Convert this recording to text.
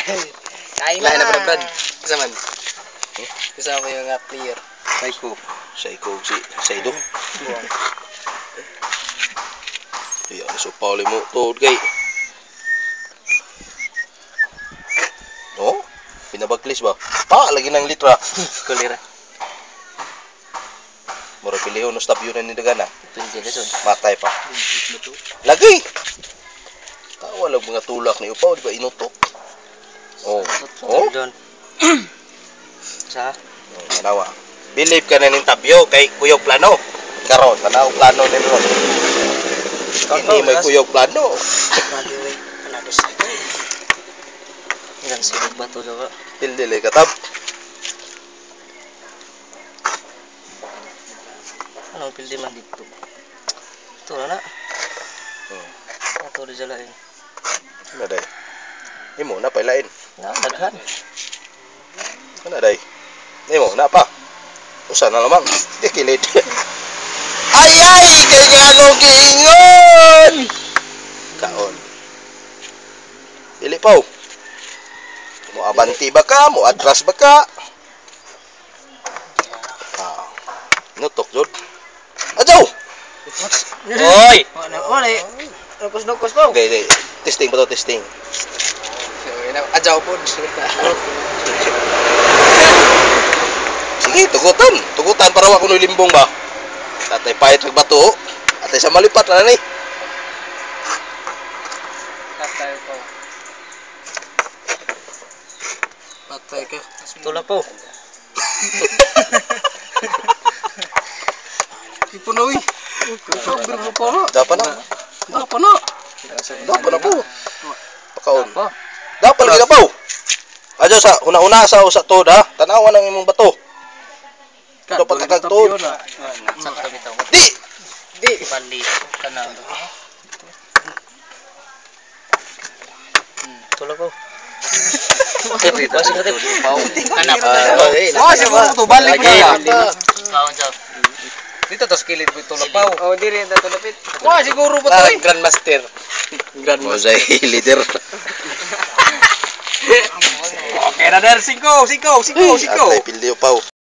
Kain Lain na na. pala, Brad. Kasama. Kasama yung player. Saiko si Saido. Iya, so Pauli mo to kay. No? Pinabaglis ba? Lagi ng litra. Kulira. Mura piliho no stop yun ni dagana. Tunjin na son. Matay pa. Lagi. Tawa lang mga tulak ni upaw, di ba inutok? Oh. Doon. Sa? Tanawa. Believe ka na ning tabyo kay Kuyog Plano. Karon, tanaw plano ni Ron. Hindi may Kuyog Plano. Maliway. Panado sa ito. Ilang silog ba ito daw? Dili katab. Anong pildi man dito? Ito na na. Ito rin sa lain. Ano day? Imo na pailain. Daghan. Ano day? Imo na pa. Usa na lamang. Di kilid. Ay kay ngano giingon. Kaon. Dili paw. Mo abanti ba ka? Mo atras ba ka? Nutok jud. Ajaw. Hoy! Wala. Nukos po. Okay. Testing ba to? Testing. Ajaw po. Sige, tugutan. Tugutan para wa kuno limbong ba. Tatay payat ng bato. Atay sa malipat na ni. Patay po. Patay ka. Tula po. Ipunawi. Sobrang rupolo. Dapat na. Apa na? Dapat na po. Pakaon. Apa? Dapat lagi na po. Ajo sa una-una sa usa to da. Tanawan ang imong bato. Dapat kakagtod. Sa kami tao. Di. Bali. Kanang. Tula po. Basi ka tayo. Anak pa. To balik na. Kaon daw. Dito tas kilid po ito lapaw. Oh, di rin ito lapit. Wah, siguro ba to eh? Grandmaster. Mosay leader. Okay na der, 5. Atay pildi upaw.